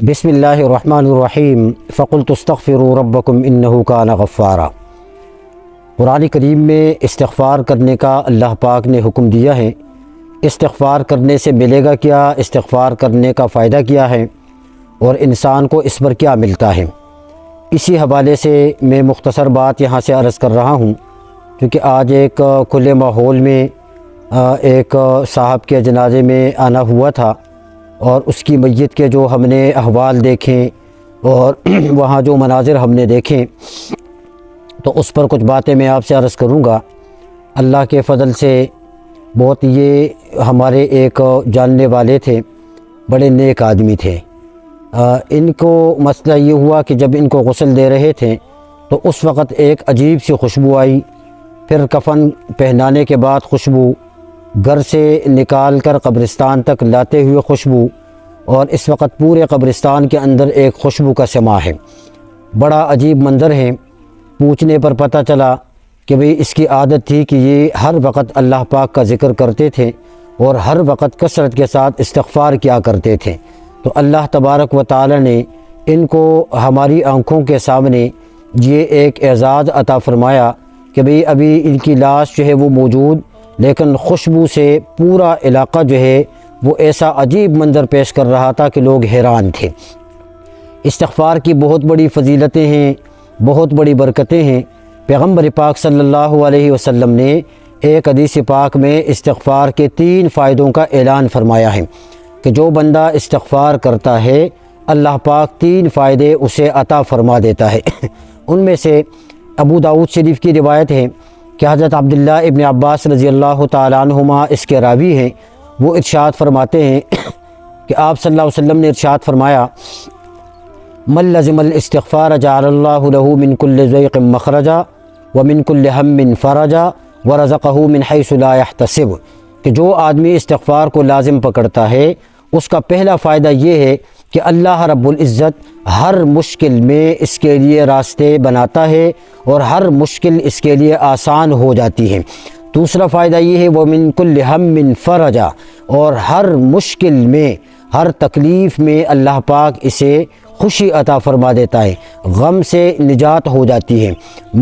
بسم اللہ الرحمن الرحیم فقلت استغفروا ربکم انہ کان غفارا۔ قرآن کریم میں استغفار کرنے کا اللہ پاک نے حکم دیا ہے۔ استغفار کرنے سے ملے گا کیا، استغفار کرنے کا فائدہ کیا ہے اور انسان کو اس پر کیا ملتا ہے، اسی حوالے سے میں مختصر بات یہاں سے عرض کر رہا ہوں، کیونکہ آج ایک کھلے ماحول میں ایک صاحب کے جنازے میں آنا ہوا تھا اور اس کی میت کے جو ہم نے احوال دیکھیں اور وہاں جو مناظر ہم نے دیکھیں تو اس پر کچھ باتیں میں آپ سے عرض کروں گا۔ اللہ کے فضل سے بہت یہ ہمارے ایک جاننے والے تھے، بڑے نیک آدمی تھے۔ ان کو مسئلہ یہ ہوا کہ جب ان کو غسل دے رہے تھے تو اس وقت ایک عجیب سی خوشبو آئی، پھر کفن پہنانے کے بعد خوشبو، گھر سے نکال کر قبرستان تک لاتے ہوئے خوشبو، اور اس وقت پورے قبرستان کے اندر ایک خوشبو کا سماع ہے۔ بڑا عجیب منظر ہے۔ پوچھنے پر پتہ چلا کہ بھئی اس کی عادت تھی کہ یہ ہر وقت اللہ پاک کا ذکر کرتے تھے اور ہر وقت کثرت کے ساتھ استغفار کیا کرتے تھے۔ تو اللہ تبارک و تعالی نے ان کو ہماری آنکھوں کے سامنے یہ ایک اعزاز عطا فرمایا کہ بھئی ابھی ان کی لاش جو ہے وہ موجود، لیکن خوشبو سے پورا علاقہ جو ہے وہ ایسا عجیب منظر پیش کر رہا تھا کہ لوگ حیران تھے۔ استغفار کی بہت بڑی فضیلتیں ہیں، بہت بڑی برکتیں ہیں۔ پیغمبر پاک صلی اللہ علیہ وسلم نے ایک حدیث پاک میں استغفار کے 3 فائدوں کا اعلان فرمایا ہے کہ جو بندہ استغفار کرتا ہے اللہ پاک 3 فائدے اسے عطا فرما دیتا ہے۔ ان میں سے ابو داؤد شریف کی روایت ہے کہ حضرت عبداللہ ابن عباس رضی اللہ تعالیٰ عنہما اس کے راوی ہیں، وہ ارشاد فرماتے ہیں کہ آپ صلی اللہ علیہ وسلم نے ارشاد فرمایا، من لزم الاستغفار جعل اللہ له من كل ضيق مخرجا ومن كل هم فرجا ورزقه من حيث لا يحتسب، کہ جو آدمی استغفار کو لازم پکڑتا ہے اس کا پہلا فائدہ یہ ہے کہ اللہ رب العزت ہر مشکل میں اس کے لیے راستے بناتا ہے اور ہر مشکل اس کے لیے آسان ہو جاتی ہے۔ دوسرا فائدہ یہ ہے وَمِن كُلِّ هَمٍّ فَرَجًا، اور ہر مشکل میں، ہر تکلیف میں اللہ پاک اسے خوشی عطا فرما دیتا ہے، غم سے نجات ہو جاتی ہے،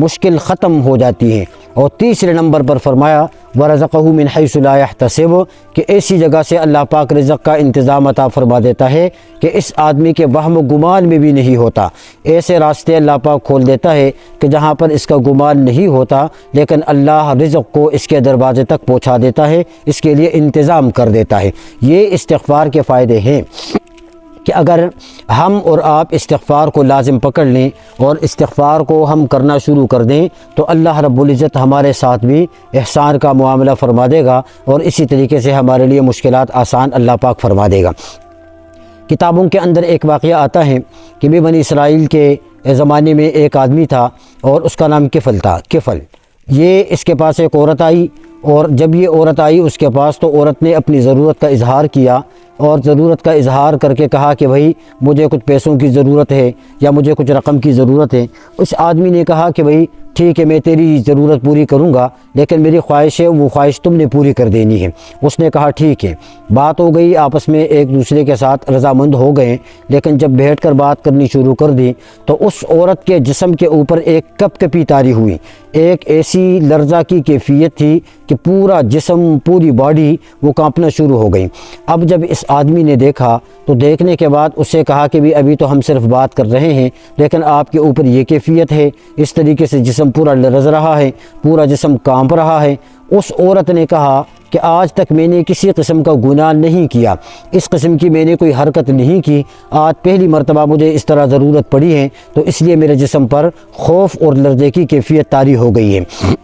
مشکل ختم ہو جاتی ہے۔ اور تیسرے نمبر پر فرمایا وَرَزَقَهُ مِنْ حَيْثُ لَا يَحْتَسِبُ، کہ ایسی جگہ سے اللہ پاک رزق کا انتظام عطا فرما دیتا ہے کہ اس آدمی کے وہم و گمان میں بھی نہیں ہوتا۔ ایسے راستے اللہ پاک کھول دیتا ہے کہ جہاں پر اس کا گمان نہیں ہوتا، لیکن اللہ رزق کو اس کے دروازے تک پہنچا دیتا ہے، اس کے لیے انتظام کر دیتا ہے۔ یہ استغفار کے فائدے ہیں کہ اگر ہم اور آپ استغفار کو لازم پکڑ لیں اور استغفار کو ہم کرنا شروع کر دیں تو اللہ رب العزت ہمارے ساتھ بھی احسان کا معاملہ فرما دے گا اور اسی طریقے سے ہمارے لیے مشکلات آسان اللہ پاک فرما دے گا۔ کتابوں کے اندر ایک واقعہ آتا ہے کہ بنی اسرائیل کے زمانے میں ایک آدمی تھا اور اس کا نام کفل تھا۔ کفل، یہ اس کے پاس ایک عورت آئی، اور جب یہ عورت آئی اس کے پاس تو عورت نے اپنی ضرورت کا اظہار کیا اور ضرورت کا اظہار کر کے کہا کہ بھائی مجھے کچھ پیسوں کی ضرورت ہے یا مجھے کچھ رقم کی ضرورت ہے۔ اس آدمی نے کہا کہ بھائی ٹھیک ہے، میں تیری ضرورت پوری کروں گا، لیکن میری خواہش ہے وہ خواہش تم نے پوری کر دینی ہے۔ اس نے کہا ٹھیک ہے، بات ہو گئی، آپس میں ایک دوسرے کے ساتھ رضامند ہو گئے، لیکن جب بیٹھ کر بات کرنی شروع کر دی تو اس عورت کے جسم کے اوپر ایک کپ کپی طاری ہوئی، ایک ایسی لرزہ کی کیفیت تھی کہ پورا جسم، پوری باڈی وہ کانپنا شروع ہو گئی۔ اب جب اس آدمی نے دیکھا تو دیکھنے کے بعد اسے کہا کہ بھی ابھی تو ہم صرف بات کر رہے ہیں، لیکن آپ کے اوپر یہ کیفیت ہے، اس طریقے سے جسم پورا لرز رہا ہے، پورا جسم کانپ رہا ہے۔ اس عورت نے کہا کہ آج تک میں نے کسی قسم کا گناہ نہیں کیا، اس قسم کی میں نے کوئی حرکت نہیں کی، آج پہلی مرتبہ مجھے اس طرح ضرورت پڑی ہے تو اس لیے میرے جسم پر خوف اور لرزے کی کیفیت طاری ہو گئی ہے۔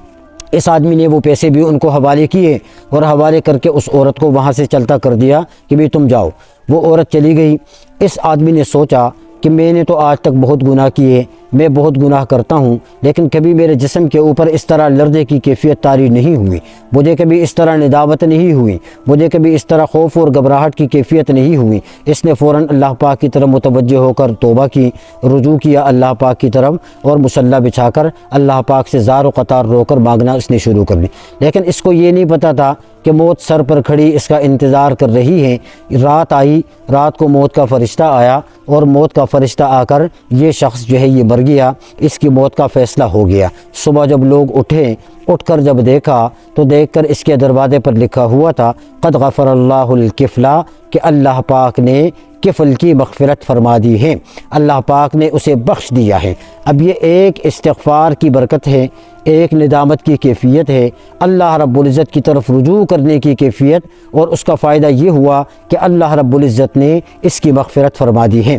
اس آدمی نے وہ پیسے بھی ان کو حوالے کیے اور حوالے کر کے اس عورت کو وہاں سے چلتا کر دیا کہ بھی تم جاؤ۔ وہ عورت چلی گئی۔ اس آدمی نے سوچا کہ میں نے تو آج تک بہت گناہ کیے، میں بہت گناہ کرتا ہوں، لیکن کبھی میرے جسم کے اوپر اس طرح لرزے کی کیفیت طاری نہیں ہوئی، مجھے کبھی اس طرح ندامت نہیں ہوئی، مجھے کبھی اس طرح خوف اور گھبراہٹ کی کیفیت نہیں ہوئی۔ اس نے فوراً اللہ پاک کی طرف متوجہ ہو کر توبہ کی، رجوع کیا اللہ پاک کی طرف، اور مصلی بچھا کر اللہ پاک سے زار و قطار رو کر مانگنا اس نے شروع کر دی۔ لیکن اس کو یہ نہیں پتہ تھا کہ موت سر پر کھڑی اس کا انتظار کر رہی ہے۔ رات آئی، رات کو موت کا فرشتہ آیا اور موت کا فرشتہ آ کر یہ شخص جو ہے یہ مر گیا، اس کی موت کا فیصلہ ہو گیا۔ صبح جب لوگ اٹھ کر جب دیکھا تو دیکھ کر اس کے دروازے پر لکھا ہوا تھا قد غفر اللہ الکفلا، کہ اللہ پاک نے کفل کی مغفرت فرما دی ہے، اللہ پاک نے اسے بخش دیا ہے۔ اب یہ ایک استغفار کی برکت ہے، ایک ندامت کی کیفیت ہے، اللہ رب العزت کی طرف رجوع کرنے کی کیفیت، اور اس کا فائدہ یہ ہوا کہ اللہ رب العزت نے اس کی مغفرت فرما دی ہے۔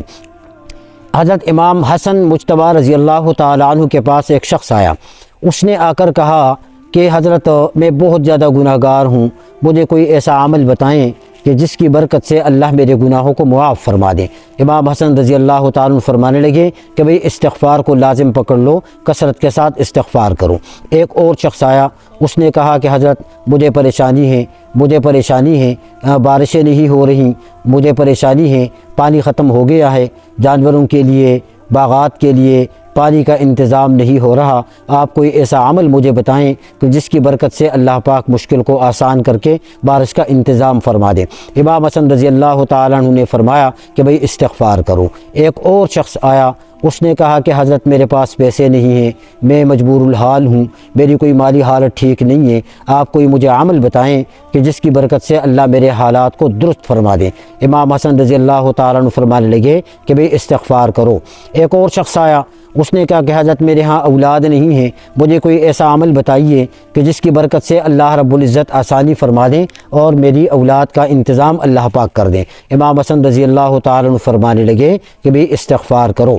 حضرت امام حسن مجتبی رضی اللہ تعالیٰ عنہ کے پاس ایک شخص آیا، اس نے آ کر کہا کہ حضرت میں بہت زیادہ گناہ گار ہوں، مجھے کوئی ایسا عمل بتائیں کہ جس کی برکت سے اللہ میرے گناہوں کو معاف فرما دے۔ امام حسن رضی اللہ تعالیٰ عنہ فرمانے لگے کہ بھئی استغفار کو لازم پکڑ لو، کثرت کے ساتھ استغفار کرو۔ ایک اور شخص آیا، اس نے کہا کہ حضرت مجھے پریشانی ہے، بارشیں نہیں ہو رہی، مجھے پریشانی ہے، پانی ختم ہو گیا ہے، جانوروں کے لیے، باغات کے لیے پانی کا انتظام نہیں ہو رہا، آپ کوئی ایسا عمل مجھے بتائیں کہ جس کی برکت سے اللہ پاک مشکل کو آسان کر کے بارش کا انتظام فرما دے۔ امام حسن رضی اللہ تعالیٰ عنہ نے فرمایا کہ بھئی استغفار کرو۔ ایک اور شخص آیا، اس نے کہا کہ حضرت میرے پاس پیسے نہیں ہیں، میں مجبور الحال ہوں، میری کوئی مالی حالت ٹھیک نہیں ہے، آپ کوئی مجھے عمل بتائیں کہ جس کی برکت سے اللہ میرے حالات کو درست فرما دے۔ امام حسن رضی اللہ تعالیٰ عنہ فرمانے لگے کہ بھئی استغفار کرو۔ ایک اور شخص آیا، اس نے کہا کہ حضرت میرے ہاں اولاد نہیں ہے، مجھے کوئی ایسا عمل بتائیے کہ جس کی برکت سے اللہ رب العزت آسانی فرما دیں اور میری اولاد کا انتظام اللہ پاک کر دیں۔ امام حسن رضی اللہ تعالیٰ عنہ فرمانے لگے کہ بھئی استغفار کرو۔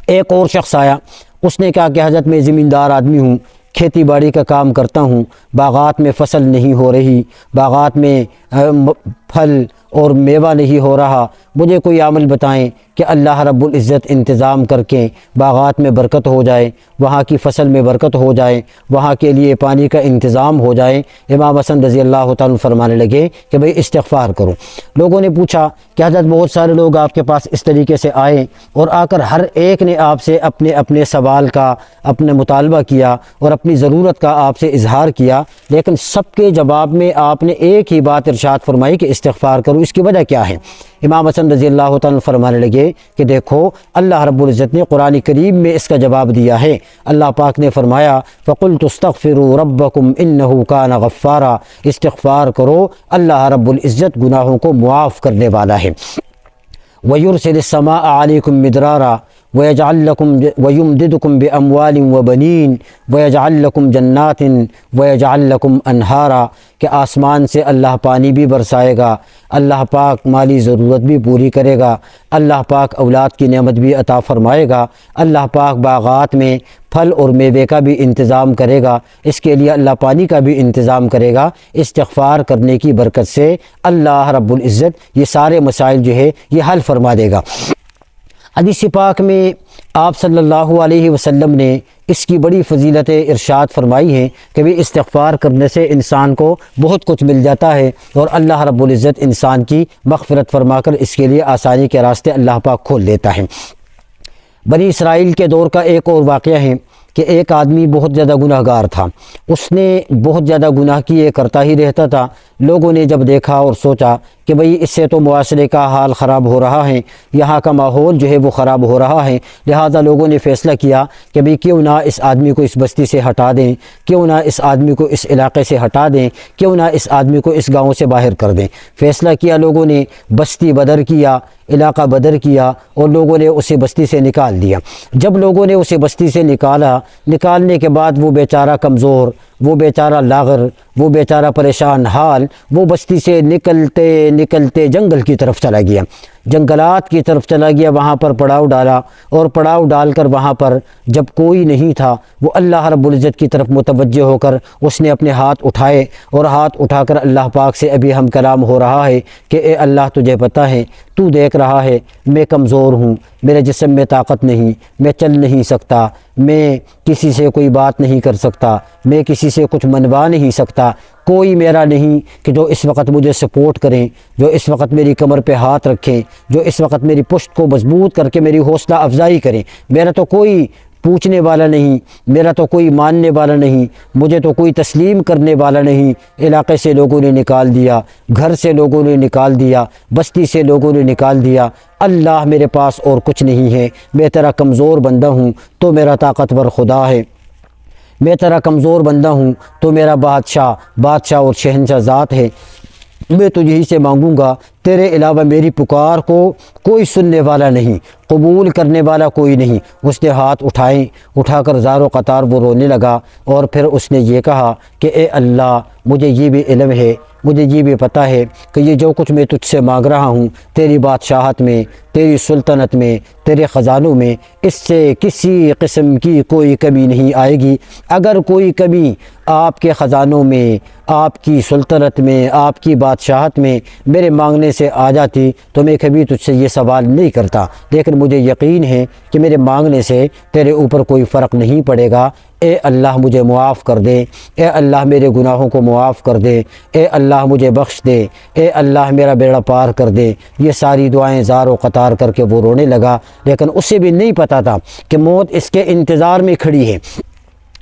ایک اور شخص آیا، اس نے کہا کہ حضرت میں زمیندار آدمی ہوں، کھیتی باڑی کا کام کرتا ہوں، باغات میں فصل نہیں ہو رہی، باغات میں پھل اور میوہ نہیں ہو رہا، مجھے کوئی عمل بتائیں کہ اللہ رب العزت انتظام کر کے باغات میں برکت ہو جائے، وہاں کی فصل میں برکت ہو جائے، وہاں کے لیے پانی کا انتظام ہو جائے۔ امام حسن رضی اللہ تعالیٰ فرمانے لگے کہ بھئی استغفار کرو۔ لوگوں نے پوچھا کہ حضرت بہت سارے لوگ آپ کے پاس اس طریقے سے آئے اور آ کر ہر ایک نے آپ سے اپنے سوال کا اپنے مطالبہ کیا اور اپنی ضرورت کا آپ سے اظہار کیا، لیکن سب کے جواب میں آپ نے ایک ہی بات ارشاد فرمائی کہ استغفار کرو۔ اس کی وجہ کیا ہے؟ امام حسن رضی اللہ تعالیٰ فرمانے لگے کہ دیکھو اللہ رب العزت نے قرآن کریم میں اس کا جواب دیا ہے۔ اللہ پاک نے فرمایا فَقُلْتُ اسْتَغْفِرُوا رَبَّكُمْ إِنَّهُ كَانَ غَفَّارًا، استغفار کرو، اللہ رب العزت گناہوں کو معاف کرنے والا ہے۔ وَيُرْسِلِ السَّمَاءَ عَلَيْكُمْ مِدْرَارًا وَيُمْدِدْكُمْ بِأَمْوَالٍ وَبَنِينَ وَيَجْعَلْ لَكُمْ جَنَّاتٍ وَيَجْعَلْ لَكُمْ أَنْهَارًا، کہ آسمان سے اللہ پانی بھی برسائے گا، اللہ پاک مالی ضرورت بھی پوری کرے گا، اللہ پاک اولاد کی نعمت بھی عطا فرمائے گا، اللہ پاک باغات میں پھل اور میوے کا بھی انتظام کرے گا، اس کے لیے اللہ پانی کا بھی انتظام کرے گا۔ استغفار کرنے کی برکت سے اللہ رب العزت یہ سارے مسائل جو ہے یہ حل فرما دے گا۔ حدیث پاک میں آپ صلی اللہ علیہ وسلم نے اس کی بڑی فضیلت ارشاد فرمائی ہیں کہ بھی استغفار کرنے سے انسان کو بہت کچھ مل جاتا ہے اور اللہ رب العزت انسان کی مغفرت فرما کر اس کے لیے آسانی کے راستے اللہ پاک کھول دیتا ہے۔ بنی اسرائیل کے دور کا ایک اور واقعہ ہے کہ ایک آدمی بہت زیادہ گناہ گار تھا، اس نے بہت زیادہ گناہ کیے کرتا ہی رہتا تھا۔ لوگوں نے جب دیکھا اور سوچا کہ بھئی اس سے تو معاشرے کا حال خراب ہو رہا ہے، یہاں کا ماحول جو ہے وہ خراب ہو رہا ہے، لہٰذا لوگوں نے فیصلہ کیا کہ بھئی کیوں نہ اس آدمی کو اس بستی سے ہٹا دیں، کیوں نہ اس آدمی کو اس علاقے سے ہٹا دیں، کیوں نہ اس آدمی کو اس گاؤں سے باہر کر دیں۔ فیصلہ کیا لوگوں نے، بستی بدر کیا، علاقہ بدر کیا اور لوگوں نے اسے بستی سے نکال دیا۔ جب لوگوں نے اسے بستی سے نکالنے کے بعد وہ بیچارہ کمزور، وہ بیچارہ لاغر، وہ بیچارہ پریشان حال، وہ بستی سے نکلتے جنگل کی طرف چلا گیا، جنگلات کی طرف چلا گیا، وہاں پر پڑاؤ ڈالا اور پڑاؤ ڈال کر وہاں پر جب کوئی نہیں تھا، وہ اللہ رب العزت کی طرف متوجہ ہو کر اس نے اپنے ہاتھ اٹھائے اور ہاتھ اٹھا کر اللہ پاک سے ابھی ہم کلام ہو رہا ہے کہ اے اللہ تجھے پتہ ہے، تو دیکھ رہا ہے میں کمزور ہوں، میرے جسم میں طاقت نہیں، میں چل نہیں سکتا، میں کسی سے کوئی بات نہیں کر سکتا، میں کسی سے کچھ منوا نہیں سکتا، کوئی میرا نہیں کہ جو اس وقت مجھے سپورٹ کریں، جو اس وقت میری کمر پہ ہاتھ رکھیں، جو اس وقت میری پشت کو مضبوط کر کے میری حوصلہ افزائی کریں، میرا تو کوئی پوچھنے والا نہیں، میرا تو کوئی ماننے والا نہیں، مجھے تو کوئی تسلیم کرنے والا نہیں، علاقے سے لوگوں نے نکال دیا، گھر سے لوگوں نے نکال دیا، بستی سے لوگوں نے نکال دیا، اللہ میرے پاس اور کچھ نہیں ہے، میں تیرا کمزور بندہ ہوں تو میرا طاقتور خدا ہے، میں تیرا کمزور بندہ ہوں تو میرا بادشاہ اور شہنشاہ ذات ہے، میں تجھی سے مانگوں گا، تیرے علاوہ میری پکار کو کوئی سننے والا نہیں، قبول کرنے والا کوئی نہیں۔ اس نے ہاتھ اٹھا کر زار و قطار وہ رونے لگا، اور پھر اس نے یہ کہا کہ اے اللہ، مجھے یہ بھی علم ہے، مجھے یہ بھی پتہ ہے کہ یہ جو کچھ میں تجھ سے مانگ رہا ہوں، تیری بادشاہت میں، تیری سلطنت میں، تیرے خزانوں میں، اس سے کسی قسم کی کوئی کمی نہیں آئے گی۔ اگر کوئی کمی آپ کے خزانوں میں، آپ کی سلطنت میں، آپ کی بادشاہت میں میرے مانگنے سے آ جاتی تو میں کبھی تجھ سے یہ سوال نہیں کرتا، لیکن مجھے یقین ہے کہ میرے مانگنے سے تیرے اوپر کوئی فرق نہیں پڑے گا۔ اے اللہ مجھے معاف کر دے، اے اللہ میرے گناہوں کو معاف کر دے، اے اللہ مجھے بخش دے، اے اللہ میرا بیڑا پار کر دے۔ یہ ساری دعائیں زار و قطار کر کے وہ رونے لگا، لیکن اسے بھی نہیں پتہ تھا کہ موت اس کے انتظار میں کھڑی ہے،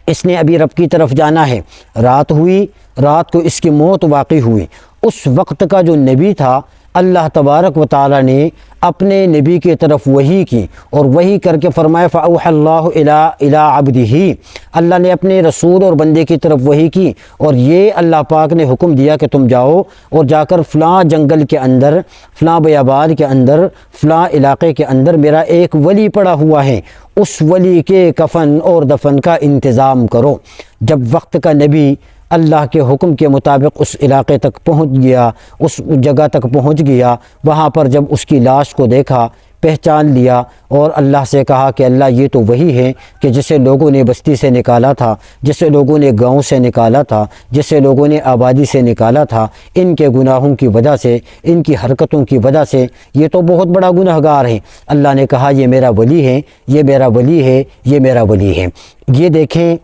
اس نے ابھی رب کی طرف جانا ہے۔ رات کو اس کی موت واقع ہوئی۔ اس وقت کا جو نبی تھا، اللہ تبارک و تعالی نے اپنے نبی کی طرف وحی کی، اور وحی کر کے فرمایا فَأَوْحَى اللَّهُ إِلَىٰ عَبْدِهِ، اللہ نے اپنے رسول اور بندے کی طرف وحی کی، اور یہ اللہ پاک نے حکم دیا کہ تم جاؤ اور جا کر فلاں جنگل کے اندر، فلاں بیابان کے اندر، فلاں علاقے کے اندر میرا ایک ولی پڑا ہوا ہے، اس ولی کے کفن اور دفن کا انتظام کرو۔ جب وقت کا نبی اللہ کے حکم کے مطابق اس علاقے تک پہنچ گیا، اس جگہ تک پہنچ گیا، وہاں پر جب اس کی لاش کو دیکھا، پہچان لیا، اور اللہ سے کہا کہ اللہ یہ تو وہی ہے کہ جسے لوگوں نے بستی سے نکالا تھا، جسے لوگوں نے گاؤں سے نکالا تھا، جسے لوگوں نے آبادی سے نکالا تھا، ان کے گناہوں کی وجہ سے، ان کی حرکتوں کی وجہ سے یہ تو بہت بڑا گنہگار ہے۔ اللہ نے کہا یہ میرا ولی ہے، یہ میرا ولی ہے، یہ میرا ولی ہے۔ یہ دیکھیں،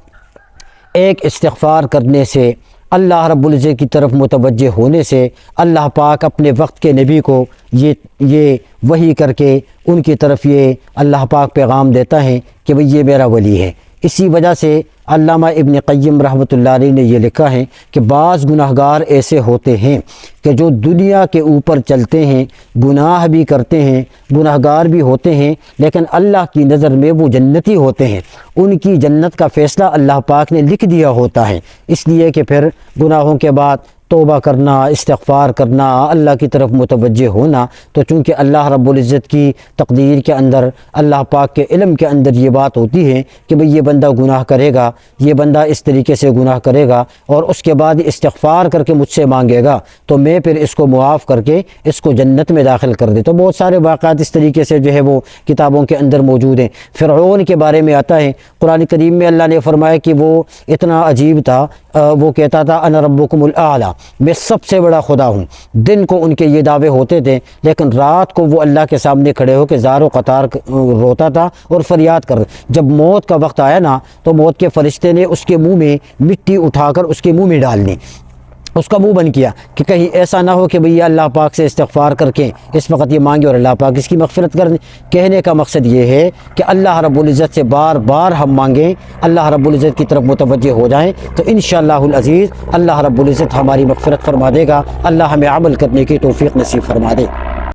ایک استغفار کرنے سے، اللہ رب العزت کی طرف متوجہ ہونے سے، اللہ پاک اپنے وقت کے نبی کو یہ وحی کر کے ان کی طرف یہ اللہ پاک پیغام دیتا ہے کہ بھئی یہ میرا ولی ہے۔ اسی وجہ سے علامہ ابن قیم رحمۃ اللہ علیہ نے یہ لکھا ہے کہ بعض گناہگار ایسے ہوتے ہیں کہ جو دنیا کے اوپر چلتے ہیں، گناہ بھی کرتے ہیں، گناہگار بھی ہوتے ہیں، لیکن اللہ کی نظر میں وہ جنتی ہوتے ہیں، ان کی جنت کا فیصلہ اللہ پاک نے لکھ دیا ہوتا ہے۔ اس لیے کہ پھر گناہوں کے بعد توبہ کرنا، استغفار کرنا، اللہ کی طرف متوجہ ہونا، تو چونکہ اللہ رب العزت کی تقدیر کے اندر، اللہ پاک کے علم کے اندر یہ بات ہوتی ہے کہ بھئی یہ بندہ گناہ کرے گا، یہ بندہ اس طریقے سے گناہ کرے گا، اور اس کے بعد استغفار کر کے مجھ سے مانگے گا، تو میں پھر اس کو معاف کر کے اس کو جنت میں داخل کر دے۔ تو بہت سارے واقعات اس طریقے سے جو ہے وہ کتابوں کے اندر موجود ہیں۔ فرعون کے بارے میں آتا ہے قرآن کریم میں، اللہ نے فرمایا کہ وہ اتنا عجیب تھا، وہ کہتا تھا انا ربکم الاعلی، میں سب سے بڑا خدا ہوں۔ دن کو ان کے یہ دعوے ہوتے تھے، لیکن رات کو وہ اللہ کے سامنے کھڑے ہو کے زار و قطار روتا تھا اور فریاد کر۔ جب موت کا وقت آیا نا، تو موت کے فرشتے نے اس کے منہ میں مٹی اٹھا کر اس کے منہ میں ڈال دی، اس کا منہ بند کیا کہ کہیں ایسا نہ ہو کہ بھئی اللہ پاک سے استغفار کر کے اس وقت یہ مانگے اور اللہ پاک اس کی مغفرت کر دے۔ کہنے کا مقصد یہ ہے کہ اللہ رب العزت سے بار بار ہم مانگیں، اللہ رب العزت کی طرف متوجہ ہو جائیں، تو انشاءاللہ العزیز اللہ رب العزت ہماری مغفرت فرما دے گا۔ اللہ ہمیں عمل کرنے کی توفیق نصیب فرما دے۔